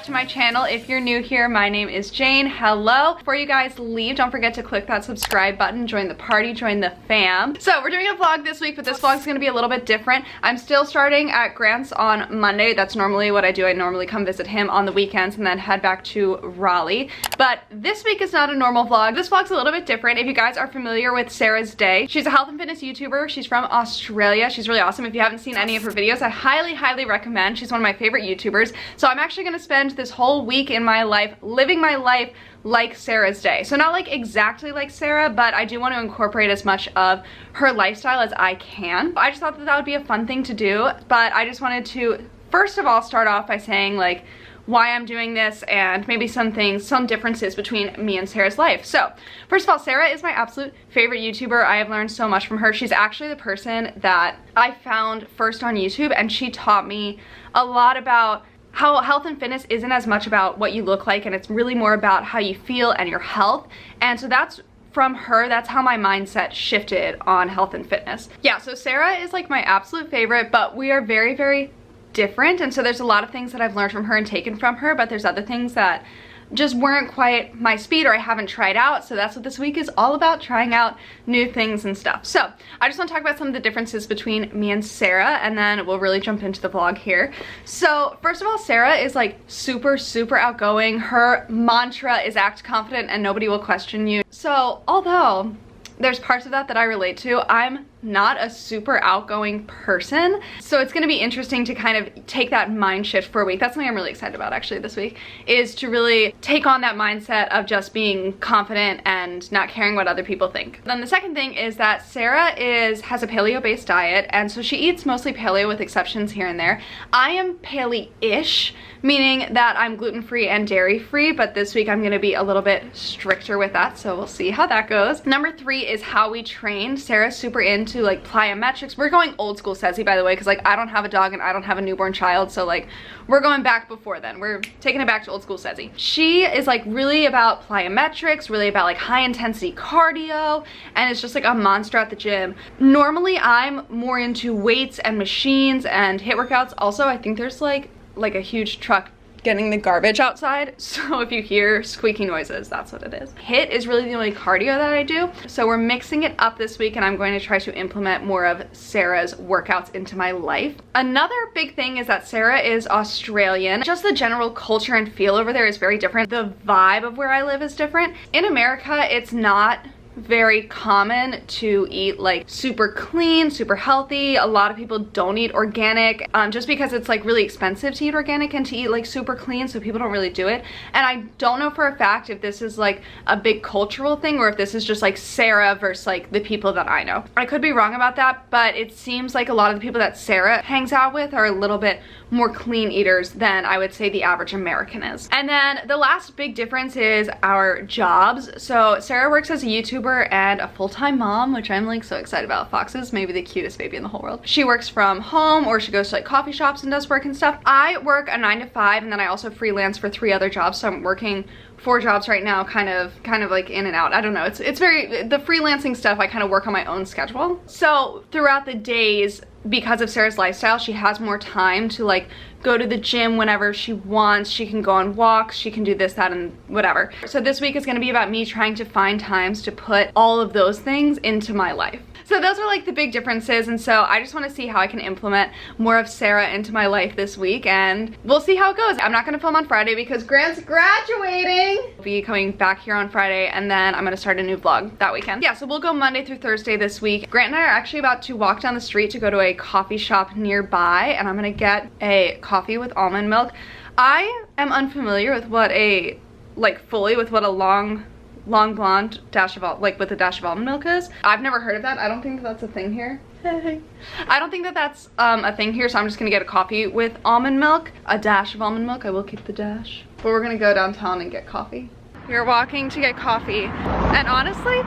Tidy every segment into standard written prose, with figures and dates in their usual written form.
back to my channel. If you're new here, my name is Jane. Hello. Before you guys leave, don't forget to click that subscribe button, join the party, join the fam. So we're doing a vlog this week, but this vlog is going to be a little bit different. I'm still starting at Grant's on Monday. That's normally what I do. I normally come visit him on the weekends and then head back to Raleigh. But this week is not a normal vlog. This vlog's a little bit different. If you guys are familiar with Sarah's Day, she's a health and fitness YouTuber. She's from Australia. She's really awesome. If you haven't seen any of her videos, I highly recommend. She's one of my favorite YouTubers. So I'm actually going to spend this whole week in my life living my life like Sarah's Day. So not like exactly like Sarah, but I do want to incorporate as much of her lifestyle as I can. I just thought that that would be a fun thing to do, but I just wanted to first of all start off by saying like why I'm doing this and maybe some things, some differences between me and Sarah's life. So first of all, Sarah is my absolute favorite YouTuber. I have learned so much from her. She's actually the person that I found first on YouTube, and she taught me a lot about how health and fitness isn't as much about what you look like, and it's really more about how you feel and your health. And so that's from her, that's how my mindset shifted on health and fitness. Yeah, so Sarah is like my absolute favorite, but we are very different, and so there's a lot of things that I've learned from her and taken from her, but there's other things that just weren't quite my speed or I haven't tried out. So that's what this week is all about, trying out new things and stuff. So I just want to talk about some of the differences between me and Sarah, and then we'll really jump into the vlog here. So first of all, Sarah is like super outgoing. Her mantra is act confident and nobody will question you. So although there's parts of that I relate to, I'm not a super outgoing person. So it's gonna be interesting to kind of take that mind shift for a week. That's something I'm really excited about actually this week, is to really take on that mindset of just being confident and not caring what other people think. Then the second thing is that Sarah has a paleo-based diet, and so she eats mostly paleo with exceptions here and there. I am paleo-ish, meaning that I'm gluten-free and dairy-free, but this week I'm gonna be a little bit stricter with that, so we'll see how that goes. Number 3 is how we train. Sarah's super into like plyometrics. We're going old school Sezzy, by the way, because like I don't have a dog and I don't have a newborn child, so like we're going back before then. We're taking it back to old school Sezzy. She is like really about plyometrics, really about like high intensity cardio, and it's just like a monster at the gym. Normally I'm more into weights and machines and HIIT workouts. Also, I think there's like a huge truck getting the garbage outside, so if you hear squeaky noises, that's what it is. HIIT is really the only cardio that I do, so we're mixing it up this week, and I'm going to try to implement more of Sarah's workouts into my life. Another big thing is that Sarah is Australian. Just the general culture and feel over there is very different. The vibe of where I live is different. In America, it's not very common to eat like super clean, super healthy. A lot of people don't eat organic just because it's like really expensive to eat organic and to eat like super clean, so people don't really do it. And I don't know for a fact if this is like a big cultural thing or if this is just like Sarah versus like the people that I know. I could be wrong about that, but it seems like a lot of the people that Sarah hangs out with are a little bit more clean eaters than I would say the average American is. And then the last big difference is our jobs. So Sarah works as a YouTuber and a full-time mom, which I'm like so excited about. Fox is maybe the cutest baby in the whole world. She works from home, or she goes to like coffee shops and does work and stuff. I work a 9 to 5, and then I also freelance for 3 other jobs, so I'm working 4 jobs right now, kind of like in and out. I don't know, it's very, the freelancing stuff I kind of work on my own schedule. So throughout the days, because of Sarah's lifestyle, she has more time to like go to the gym whenever she wants. She can go on walks, she can do this, that, and whatever. So this week is gonna be about me trying to find times to put all of those things into my life. So those are like the big differences, and so I just want to see how I can implement more of Sarah into my life this week, and we'll see how it goes. I'm not going to film on Friday because Grant's graduating. I'll be coming back here on Friday, and then I'm going to start a new vlog that weekend. Yeah, so we'll go Monday through Thursday this week. Grant and I are actually about to walk down the street to go to a coffee shop nearby, and I'm going to get a coffee with almond milk. I am unfamiliar with what a, like fully with what a long blonde dash of with a dash of almond milk is. I've never heard of that. I don't think that that's a thing here. I don't think that that's a thing here, so I'm just gonna get a coffee with almond milk, a dash of almond milk. I will keep the dash, but we're gonna go downtown and get coffee. We're walking to get coffee, and honestly,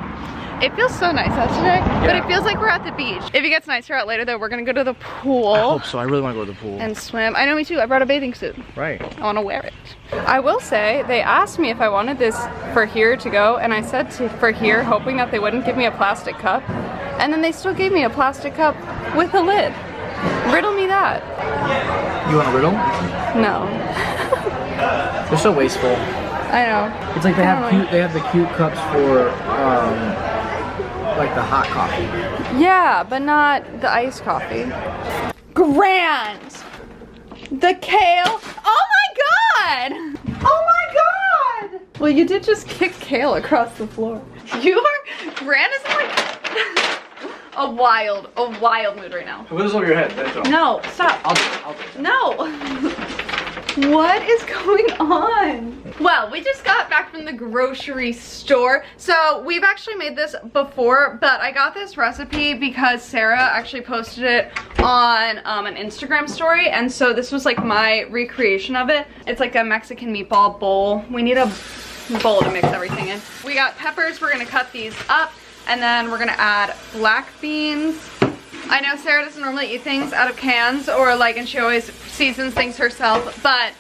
it feels so nice out today, but it feels like we're at the beach. If it gets nicer out later though, we're gonna go to the pool. I hope so. I really want to go to the pool. And swim. I know, me too. I brought a bathing suit. Right. I want to wear it. I will say, they asked me if I wanted this for here to go, and I said for here, hoping that they wouldn't give me a plastic cup. And then they still gave me a plastic cup with a lid. Riddle me that. You want a riddle? No. They're so wasteful. I know. It's like they have the cute cups for like the hot coffee. Yeah, but not the iced coffee. Grand! The kale. Oh my god! Oh my god! Well, you did just kick kale across the floor. You are, Grand is in like a wild mood right now. Put this over your head, that's all. No, stop. I'll do it. No. What is going on? Well, we just got back from the grocery store. So we've actually made this before, but I got this recipe because Sarah actually posted it on an Instagram story. And so this was like my recreation of it. It's like a Mexican meatball bowl. We need a bowl to mix everything in. We got peppers, we're gonna cut these up, and then we're gonna add black beans. I know Sarah doesn't normally eat things out of cans or like, and she always seasons things herself, but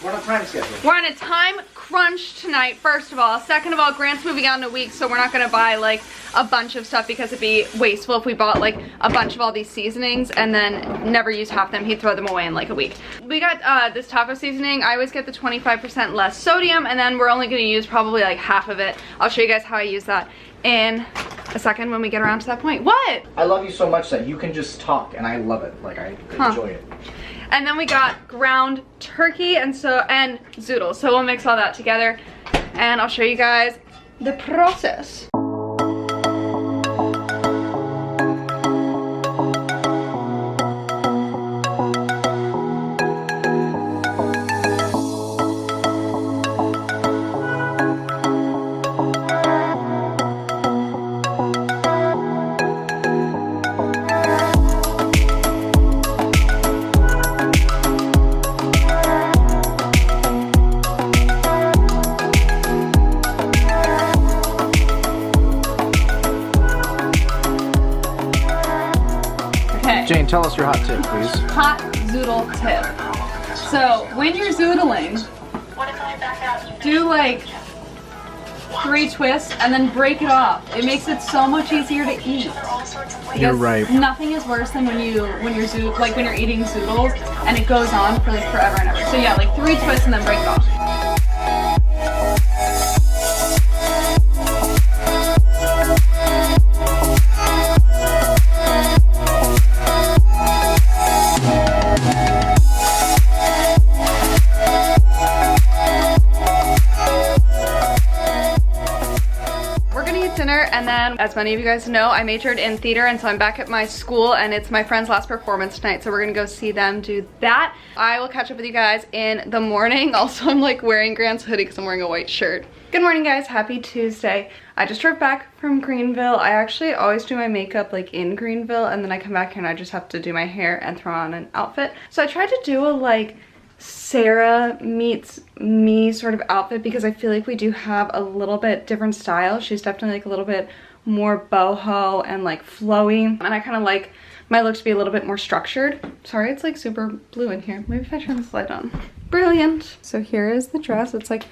we're on a time schedule. We're on a time crunch tonight, first of all. Second of all, Grant's moving out in a week, so we're not gonna buy like a bunch of stuff because it'd be wasteful if we bought like a bunch of all these seasonings and then never use half them. He'd throw them away in like a week. We got this taco seasoning. I always get the 25% less sodium, and then we're only gonna use probably like half of it. I'll show you guys how I use that in a second when we get around to that point. What? I love you so much that you can just talk, and I love it. Like, I enjoy it. And then we got ground turkey and zoodles. So we'll mix all that together and I'll show you guys the process. Jane, tell us your hot tip, please. Hot zoodle tip. So when you're zoodling, do like 3 twists and then break it off. It makes it so much easier to eat. You're right. Nothing is worse than when you're eating zoodles and it goes on for like forever and ever. So yeah, like 3 twists and then break it off. Dinner, and then as many of you guys know, I majored in theater, and so I'm back at my school and it's my friend's last performance tonight, so we're gonna go see them do that. I will catch up with you guys in the morning. Also, I'm like wearing Grant's hoodie because I'm wearing a white shirt. Good morning guys, happy Tuesday. I just drove back from Greenville. I actually always do my makeup like in Greenville, and then I come back here and I just have to do my hair and throw on an outfit. So I tried to do a like Sarah meets me sort of outfit because I feel like we do have a little bit different style. She's definitely like a little bit more boho and like flowy, and I kind of like my look to be a little bit more structured. Sorry, it's like super blue in here. Maybe if I turn this light on. Brilliant. So here is the dress. It's like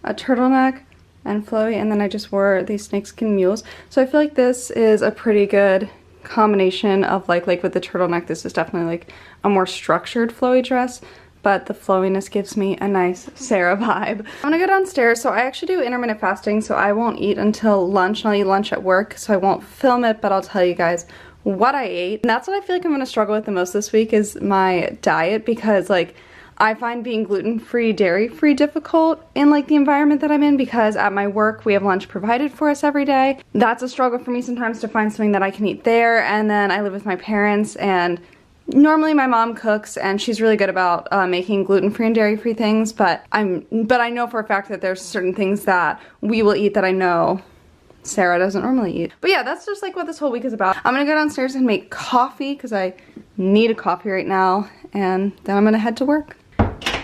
a turtleneck and flowy, and then I just wore these snakeskin mules. So I feel like this is a pretty good combination of like with the turtleneck, this is definitely like a more structured flowy dress, but the flowiness gives me a nice Sarah vibe. I'm gonna go downstairs. So I actually do intermittent fasting, so I won't eat until lunch, and I'll eat lunch at work, so I won't film it, but I'll tell you guys what I ate. And that's what I feel like I'm gonna struggle with the most this week is my diet, because like I find being gluten-free, dairy-free difficult in like the environment that I'm in, because at my work we have lunch provided for us every day. That's a struggle for me sometimes to find something that I can eat there, and then I live with my parents, and normally my mom cooks and she's really good about making gluten-free and dairy-free things, but I know for a fact that there's certain things that we will eat that I know Sarah doesn't normally eat. But yeah, that's just like what this whole week is about. I'm gonna go downstairs and make coffee because I need a coffee right now, and then I'm gonna head to work.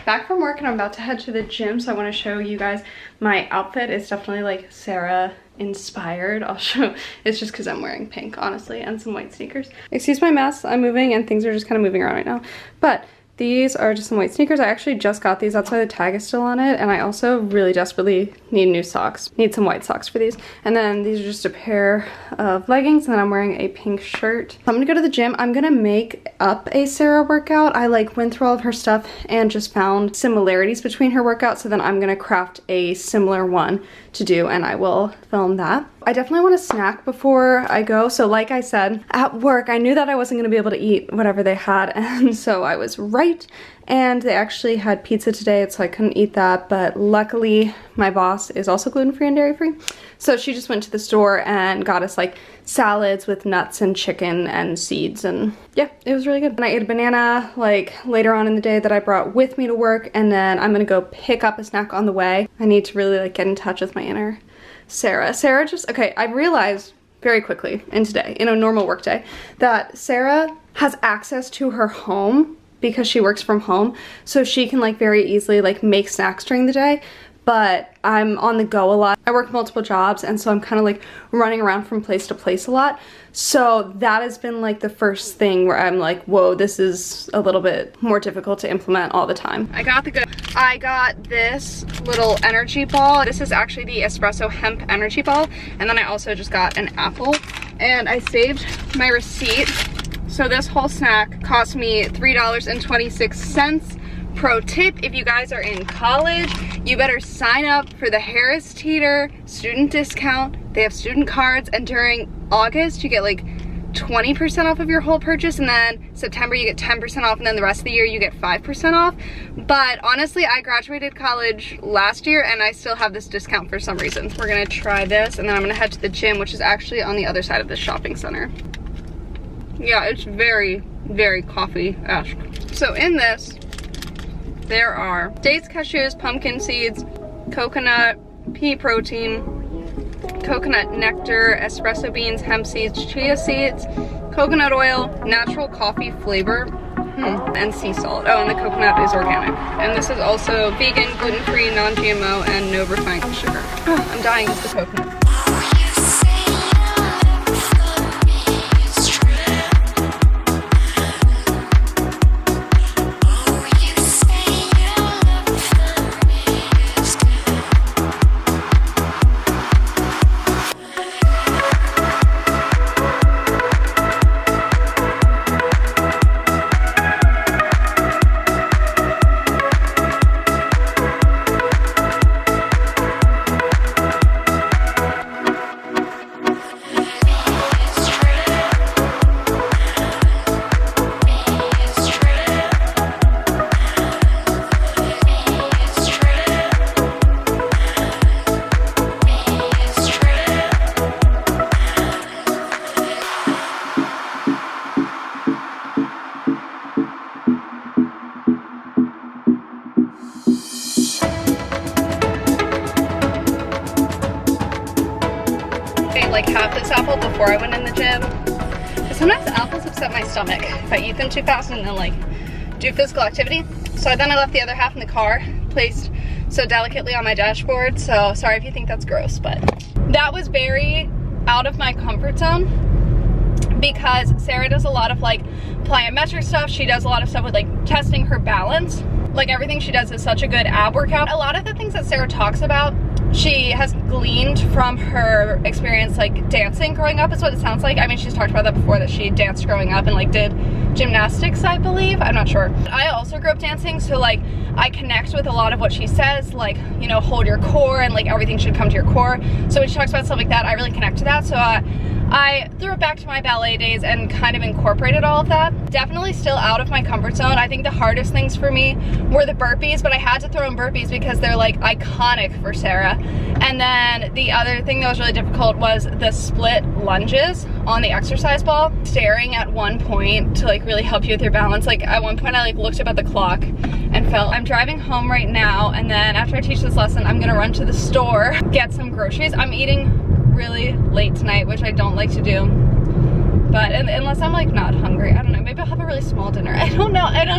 Back from work and I'm about to head to the gym, so I want to show you guys my outfit. It's definitely like Sarah inspired. I'll show, it's just because I'm wearing pink honestly and some white sneakers. Excuse my mess, I'm moving and things are just kind of moving around right now, but These are just some white sneakers. I actually just got these. That's why the tag is still on it. And I also really desperately need new socks. Need some white socks for these. And then these are just a pair of leggings. And then I'm wearing a pink shirt. I'm gonna go to the gym. I'm gonna make up a Sarah workout. I like went through all of her stuff and just found similarities between her workouts. So then I'm gonna craft a similar one to do, and I will film that. I definitely want to snack before I go. So like I said, at work, I knew that I wasn't going to be able to eat whatever they had, and so I was right. And they actually had pizza today, so I couldn't eat that, but luckily my boss is also gluten-free and dairy-free. So she just went to the store and got us like salads with nuts and chicken and seeds, and yeah, it was really good. And I ate a banana like later on in the day that I brought with me to work, and then I'm gonna go pick up a snack on the way. I need to really like get in touch with my inner Sarah. Sarah just, okay, I realized very quickly in today, in a normal work day, that Sarah has access to her home because she works from home, so she can like very easily like make snacks during the day. But I'm on the go a lot. I work multiple jobs, and so I'm kind of like running around from place to place a lot. So that has been like the first thing where I'm like, whoa, this is a little bit more difficult to implement all the time. I got this little energy ball. This is actually the espresso hemp energy ball. And then I also just got an apple, and I saved my receipt. So this whole snack cost me $3.26. Pro tip, if you guys are in college, you better sign up for the Harris Teeter student discount. They have student cards, and during August you get like 20% off of your whole purchase, and then September you get 10% off, and then the rest of the year you get 5% off. But honestly, I graduated college last year and I still have this discount for some reason. We're gonna try this, and then I'm gonna head to the gym, which is actually on the other side of the shopping center. Yeah, it's very, very coffee-esque. So in this, there are dates, cashews, pumpkin seeds, coconut, pea protein, coconut nectar, espresso beans, hemp seeds, chia seeds, coconut oil, natural coffee flavor, and sea salt. Oh, and the coconut is organic. And this is also vegan, gluten-free, non-GMO, and no refined sugar. Oh, I'm dying of the coconut. Like half this apple before I went in the gym. But sometimes apples upset my stomach if I eat them too fast and then like do physical activity. So then I left the other half in the car, placed so delicately on my dashboard. So sorry if you think that's gross, but that was very out of my comfort zone because Sarah does a lot of like plyometric stuff. She does a lot of stuff with like testing her balance. Like everything she does is such a good ab workout. A lot of the things that Sarah talks about, she has gleaned from her experience like dancing growing up is what it sounds like. I mean, she's talked about that before, that she danced growing up and like did gymnastics, I believe. I'm not sure. I also grew up dancing, so like I connect with a lot of what she says, like, you know, hold your core and like everything should come to your core. So when she talks about stuff like that, I really connect to that. So I threw it back to my ballet days and kind of incorporated all of that. Definitely still out of my comfort zone. I think the hardest things for me were the burpees, but I had to throw in burpees because they're like iconic for Sarah. And then the other thing that was really difficult was the split lunges on the exercise ball. Staring at one point to like really help you with your balance. Like at one point I like looked up at the clock and felt. I'm driving home right now, and then after I teach this lesson, I'm gonna run to the store, get some groceries. I'm eating really late tonight, which I don't like to do, but unless I'm like not hungry, I don't know, maybe I'll have a really small dinner. I don't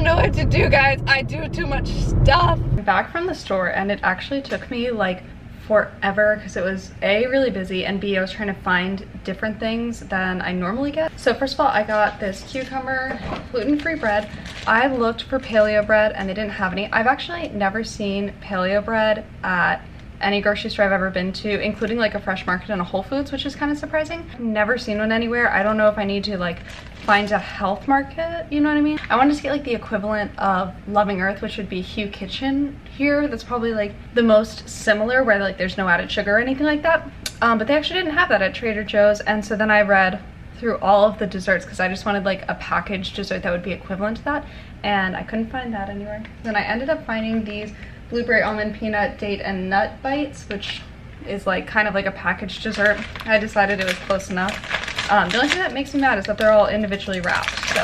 know what to do, guys. I do too much stuff. I'm back from the store, and it actually took me like forever because it was A, really busy, and B, I was trying to find different things than I normally get. So first of all, I got this cucumber gluten-free bread. I looked for paleo bread and they didn't have any. I've actually never seen paleo bread at any grocery store I've ever been to, including like a Fresh Market and a Whole Foods, which is kind of surprising. I've never seen one anywhere. I don't know if I need to like find a health market, you know what I mean? I wanted to get like the equivalent of Loving Earth, which would be Hue Kitchen here. That's probably like the most similar, where like there's no added sugar or anything like that. But they actually didn't have that at Trader Joe's, and so then I read through all of the desserts because I just wanted like a packaged dessert that would be equivalent to that, and I couldn't find that anywhere. Then I ended up finding these blueberry, almond, peanut, date, and nut bites, which is like kind of like a packaged dessert. I decided it was close enough. The only thing that makes me mad is that they're all individually wrapped, so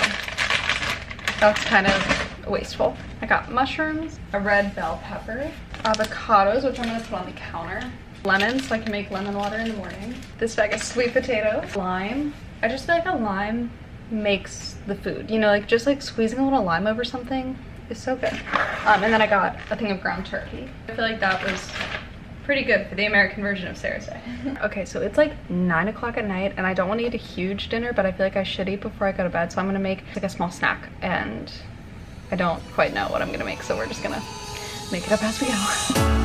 that's kind of wasteful. I got mushrooms, a red bell pepper, avocados, which I'm gonna put on the counter, lemons so I can make lemon water in the morning, this bag of sweet potatoes, lime. I just feel like a lime makes the food, you know, like just like squeezing a little lime over something is so good. And then I got a thing of ground turkey. I feel like that was pretty good for the American version of Sarah's Day. Okay, so it's like 9 o'clock at night and I don't want to eat a huge dinner, but I feel like I should eat before I go to bed, so I'm gonna make like a small snack, and I don't quite know what I'm gonna make, so we're just gonna make it up as we go.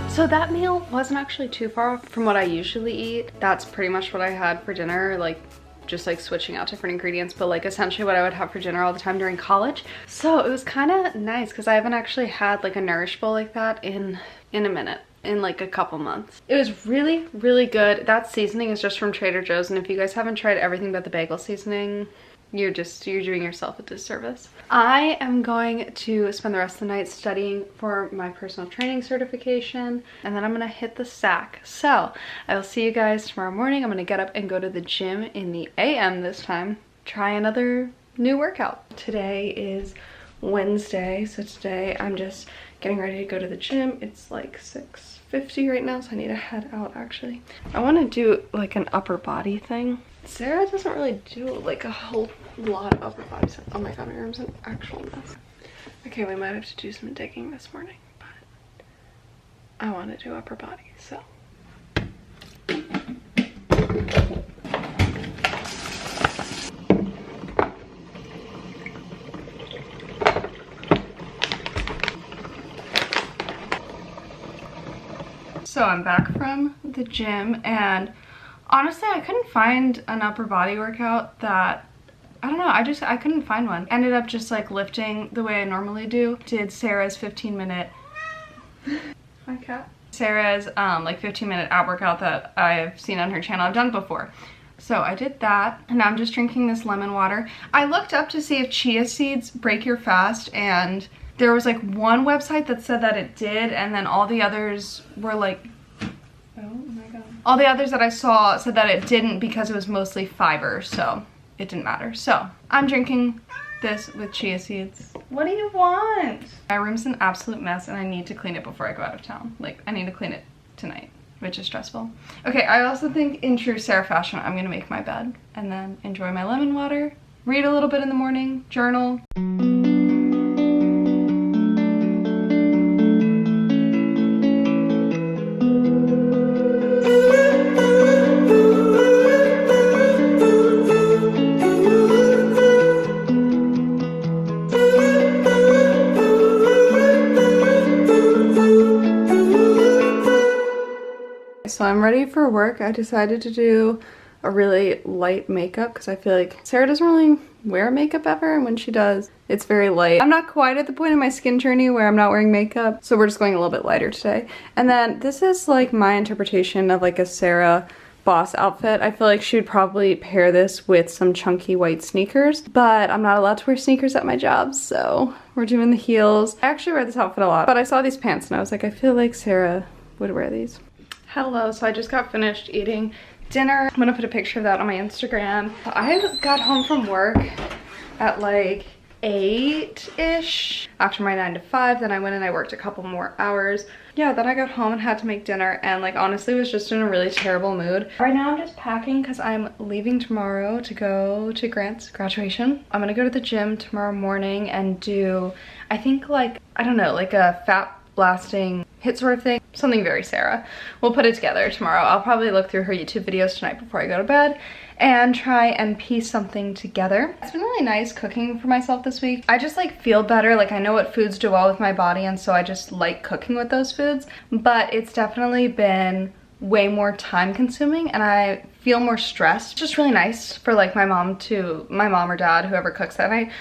So that meal wasn't actually too far from what I usually eat. That's pretty much what I had for dinner, like just like switching out different ingredients, but like essentially what I would have for dinner all the time during college. So it was kind of nice because I haven't actually had like a Nourish bowl like that in a minute, in like a couple months. It was really, really good. That seasoning is just from Trader Joe's, and if you guys haven't tried everything but the bagel seasoning, you're doing yourself a disservice. I am going to spend the rest of the night studying for my personal training certification, and then I'm gonna hit the sack. So I will see you guys tomorrow morning. I'm gonna get up and go to the gym in the AM this time, try another new workout. Today is Wednesday, so today I'm just getting ready to go to the gym. It's like 6:50 right now, so I need to head out actually. I want to do like an upper body thing. Sarah doesn't really do like a whole lot of upper body stuff. Oh my god, my room's an actual mess. Okay, we might have to do some digging this morning, but I want to do upper body, so. So I'm back from the gym, and honestly, I couldn't find an upper body workout that, I don't know, I couldn't find one. Ended up just like lifting the way I normally do. Did Sarah's 15-minute, hi cat. Sarah's like 15-minute ab workout that I've seen on her channel. I've done it before. So I did that, and now I'm just drinking this lemon water. I looked up to see if chia seeds break your fast, and there was like one website that said that it did, and then all the others were like, oh my god. All the others that I saw said that it didn't because it was mostly fiber, so it didn't matter. So I'm drinking this with chia seeds. What do you want? My room's an absolute mess and I need to clean it before I go out of town. Like, I need to clean it tonight, which is stressful. Okay, I also think in true Sarah fashion, I'm gonna make my bed and then enjoy my lemon water, read a little bit in the morning, journal. So I'm ready for work. I decided to do a really light makeup because I feel like Sarah doesn't really wear makeup ever, and when she does, it's very light. I'm not quite at the point in my skin journey where I'm not wearing makeup, so we're just going a little bit lighter today. And then this is like my interpretation of like a Sarah boss outfit. I feel like she would probably pair this with some chunky white sneakers, but I'm not allowed to wear sneakers at my job, so we're doing the heels. I actually wear this outfit a lot, but I saw these pants and I was like, I feel like Sarah would wear these. Hello, so I just got finished eating dinner. I'm gonna put a picture of that on my Instagram. I got home from work at like 8-ish after my 9 to 5. Then I went and I worked a couple more hours. Yeah, then I got home and had to make dinner and like honestly was just in a really terrible mood. Right now I'm just packing because I'm leaving tomorrow to go to Grant's graduation. I'm gonna go to the gym tomorrow morning and do, I think like, I don't know, like a fat blasting hit sort of thing. Something very Sarah. We'll put it together tomorrow. I'll probably look through her YouTube videos tonight before I go to bed and try and piece something together. It's been really nice cooking for myself this week. I just like feel better. Like I know what foods do well with my body, and so I just like cooking with those foods, but it's definitely been way more time consuming and I feel more stressed. It's just really nice for like my mom or dad, whoever cooks that night.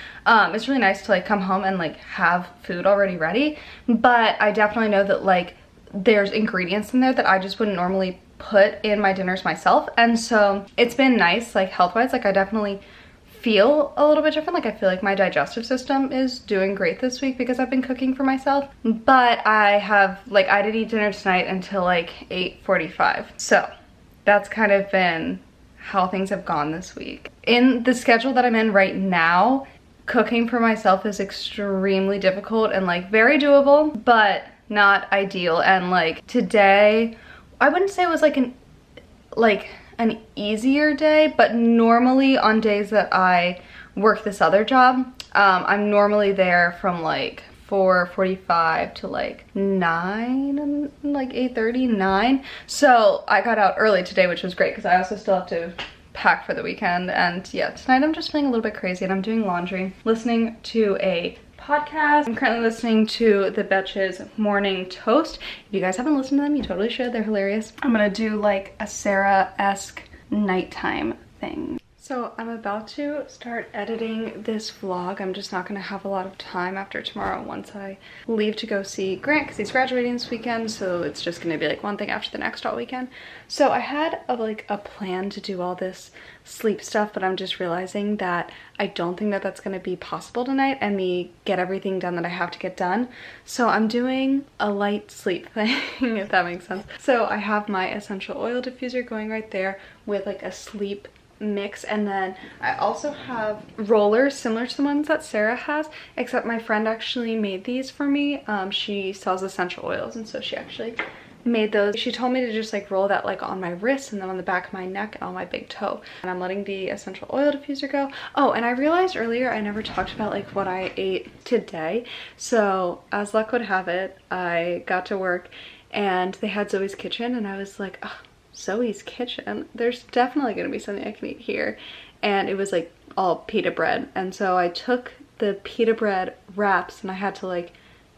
It's really nice to like come home and like have food already ready, but I definitely know that like there's ingredients in there that I just wouldn't normally put in my dinners myself, and so it's been nice like health-wise. Like I definitely feel a little bit different. Like I feel like my digestive system is doing great this week because I've been cooking for myself, but I didn't eat dinner tonight until like 8:45, so that's kind of been how things have gone this week. In the schedule that I'm in right now, cooking for myself is extremely difficult and like very doable, but not ideal. And like today, I wouldn't say it was like an easier day, but normally on days that I work this other job, I'm normally there from like 4:45 to like 9 and like 8:30, 9. So I got out early today, which was great because I also still have to pack for the weekend. And yeah, tonight I'm just feeling a little bit crazy and I'm doing laundry, listening to a podcast. I'm currently listening to the Betches Morning Toast. If you guys haven't listened to them, you totally should. They're hilarious. I'm gonna do like a Sarah-esque nighttime thing. So I'm about to start editing this vlog. I'm just not gonna have a lot of time after tomorrow once I leave to go see Grant because he's graduating this weekend, so it's just gonna be like one thing after the next all weekend. So I had a plan to do all this sleep stuff, but I'm just realizing that I don't think that that's gonna be possible tonight and me get everything done that I have to get done. So I'm doing a light sleep thing, if that makes sense. So I have my essential oil diffuser going right there with like a sleep mix, and then I also have rollers similar to the ones that Sarah has, except my friend actually made these for me. She sells essential oils, and so she actually made those. She told me to just like roll that like on my wrist and then on the back of my neck and on my big toe. And I'm letting the essential oil diffuser go. Oh, and I realized earlier I never talked about like what I ate today. So as luck would have it, I got to work and they had Zoe's Kitchen, and I was like, oh, Zoe's Kitchen, there's definitely gonna be something I can eat here. And it was like all pita bread, and so I took the pita bread wraps and I had to like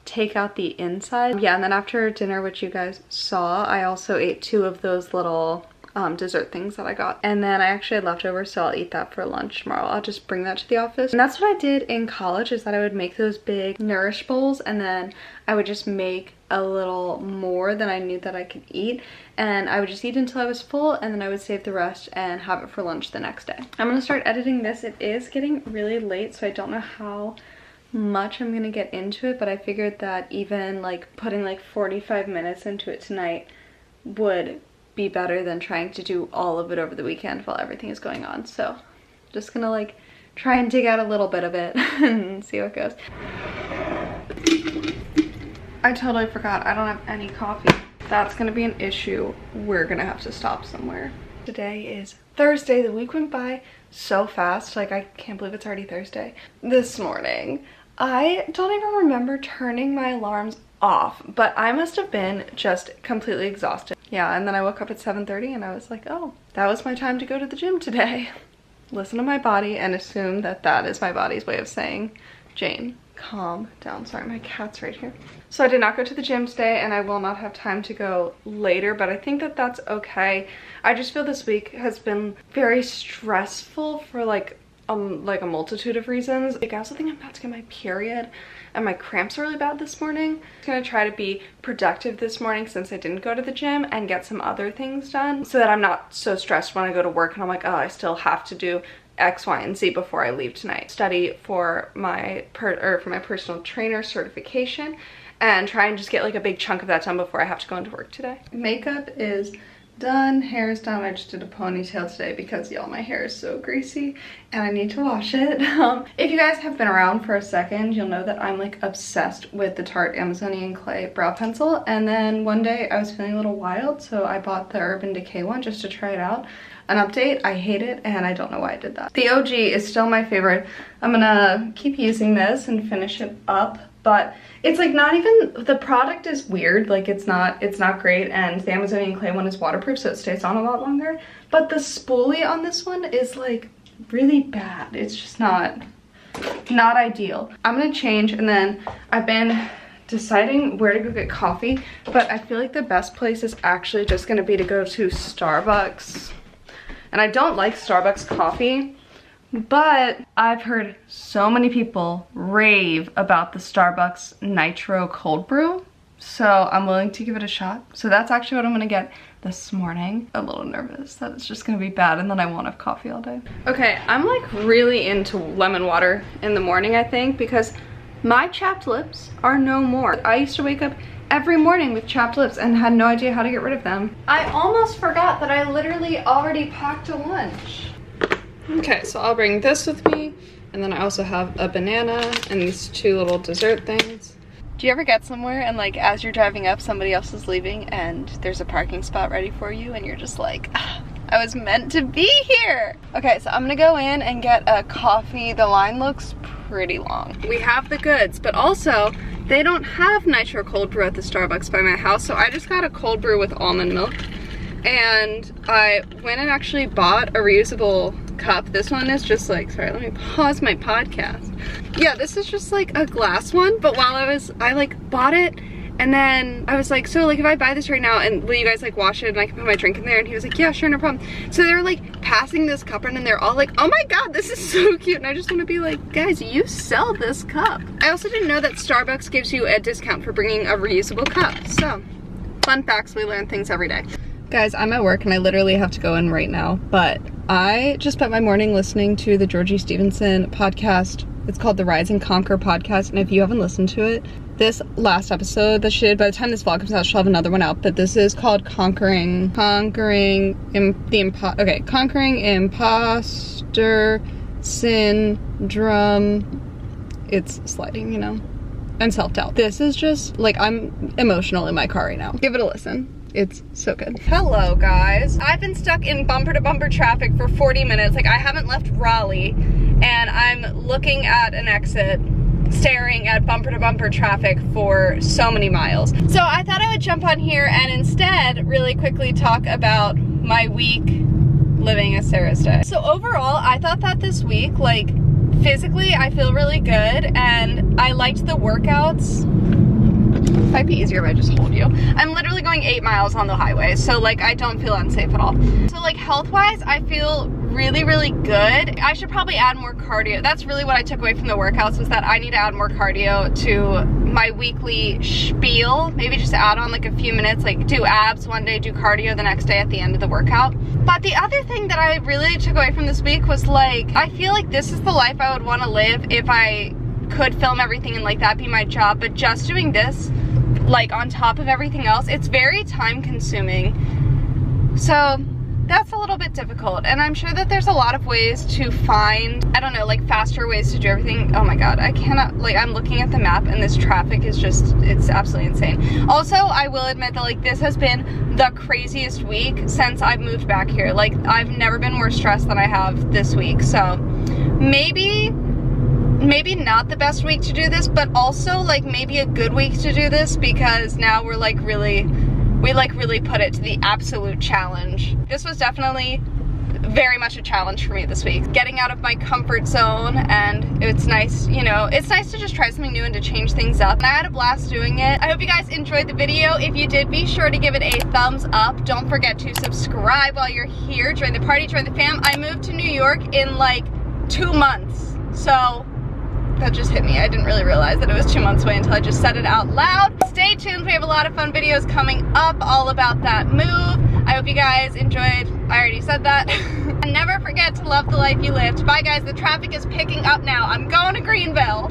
take out the inside. Yeah, and then after dinner, which you guys saw, I also ate 2 of those little dessert things that I got, and then I actually had leftovers, so I'll eat that for lunch tomorrow. I'll just bring that to the office. And that's what I did in college, is that I would make those big Nourish bowls, and then I would just make a little more than I knew that I could eat, and I would just eat until I was full, and then I would save the rest and have it for lunch the next day. I'm gonna start editing this. It is getting really late, so I don't know how much I'm gonna get into it, but I figured that even like putting like 45 minutes into it tonight would be better than trying to do all of it over the weekend while everything is going on. So just gonna like try and dig out a little bit of it and see how it goes. I totally forgot, I don't have any coffee. That's gonna be an issue. We're gonna have to stop somewhere. Today is Thursday. The week went by so fast. Like, I can't believe it's already Thursday. This morning, I don't even remember turning my alarms off, but I must have been just completely exhausted. Yeah, and then I woke up at 7:30 and I was like, oh, that was my time to go to the gym today. Listen to my body and assume that that is my body's way of saying Jane, calm down. Sorry, my cat's right here. So I did not go to the gym today, and I will not have time to go later, but I think that that's okay. I just feel this week has been very stressful for like a multitude of reasons. Like, I also think I'm about to get my period, and my cramps are really bad this morning. I'm gonna try to be productive this morning since I didn't go to the gym, and get some other things done so that I'm not so stressed when I go to work and I'm like, oh, I still have to do X, Y, and Z before I leave tonight. Study for my personal trainer certification and try and just get like a big chunk of that done before I have to go into work today. Makeup is done, hair is done. I just did a ponytail today because y'all, my hair is so greasy and I need to wash it. If you guys have been around for a second, you'll know that I'm like obsessed with the Tarte Amazonian Clay brow pencil, and then one day I was feeling a little wild, so I bought the Urban Decay one just to try it out. An update, I hate it and I don't know why I did that. The OG is still my favorite. I'm gonna keep using this and finish it up, but it's like not even, the product is weird, like it's not great, and the Amazonian Clay one is waterproof so it stays on a lot longer, but the spoolie on this one is like really bad. It's just not ideal. I'm gonna change, and then I've been deciding where to go get coffee, but I feel like the best place is actually just gonna be to go to Starbucks. And I don't like Starbucks coffee, but I've heard so many people rave about the Starbucks Nitro Cold Brew, so I'm willing to give it a shot. So that's actually what I'm gonna get this morning. I'm a little nervous that it's just gonna be bad and then I won't have coffee all day. Okay, I'm like really into lemon water in the morning, I think, because my chapped lips are no more. I used to wake up every morning with chapped lips and had no idea how to get rid of them. I almost forgot that I literally already packed a lunch. Okay, so I'll bring this with me, and then I also have a banana and these two little dessert things. Do you ever get somewhere and like as you're driving up, somebody else is leaving and there's a parking spot ready for you and you're just like, ah, I was meant to be here. Okay, so I'm gonna go in and get a coffee. The line looks pretty long. We have the goods, but also they don't have Nitro Cold Brew at the Starbucks by my house, so I just got a cold brew with almond milk. And I went and actually bought a reusable cup. This one is just like, sorry, let me pause my podcast. Yeah, this is just like a glass one, but while I like bought it, and then I was like, so like if I buy this right now, and will you guys like wash it and I can put my drink in there? And he was like, yeah, sure, no problem. So they were like passing this cup around and they're all like, oh my God, this is so cute. And I just want to be like, guys, you sell this cup. I also didn't know that Starbucks gives you a discount for bringing a reusable cup. So fun facts, we learn things every day. Guys, I'm at work and I literally have to go in right now, but I just spent my morning listening to the Georgie Stevenson podcast. It's called the Rise and Conquer podcast, and if you haven't listened to it, this last episode that she did, by the time this vlog comes out, she'll have another one out, but this is called Conquering Imposter Syndrome. It's sliding, you know, and self-doubt. This is just, like, I'm emotional in my car right now. Give it a listen. It's so good. Hello, guys. I've been stuck in bumper-to-bumper traffic for 40 minutes. Like, I haven't left Raleigh, and I'm looking at an exit, staring at bumper-to-bumper traffic for so many miles. So I thought I would jump on here and instead really quickly talk about my week living a Sarah's day. So overall, I thought that this week, like, physically, I feel really good, and I liked the workouts. It might be easier if I just hold you. I'm literally going 8 miles on the highway, so like I don't feel unsafe at all. So like health-wise, I feel really, really good. I should probably add more cardio. That's really what I took away from the workouts, was that I need to add more cardio to my weekly spiel. Maybe just add on like a few minutes, like do abs one day, do cardio the next day at the end of the workout. But the other thing that I really took away from this week was like, I feel like this is the life I would want to live if I could film everything and like that be my job, but just doing this like on top of everything else, it's very time consuming. So that's a little bit difficult, and I'm sure that there's a lot of ways to find, I don't know, like faster ways to do everything. Oh my God, I cannot, like I'm looking at the map and this traffic is just, it's absolutely insane. Also, I will admit that like this has been the craziest week since I've moved back here. Like I've never been more stressed than I have this week. So maybe not the best week to do this, but also like maybe a good week to do this, because now we're like really put it to the absolute challenge. This was definitely very much a challenge for me this week. Getting out of my comfort zone, and it's nice, you know, it's nice to just try something new and to change things up. And I had a blast doing it. I hope you guys enjoyed the video. If you did, be sure to give it a thumbs up. Don't forget to subscribe while you're here. Join the party, join the fam. I moved to New York in like 2 months, so that just hit me. I didn't really realize that it was 2 months away until I just said it out loud. Stay tuned, we have a lot of fun videos coming up all about that move. I hope you guys enjoyed. I already said that. And never forget to love the life you lived. Bye guys, the traffic is picking up now. I'm going to Greenville.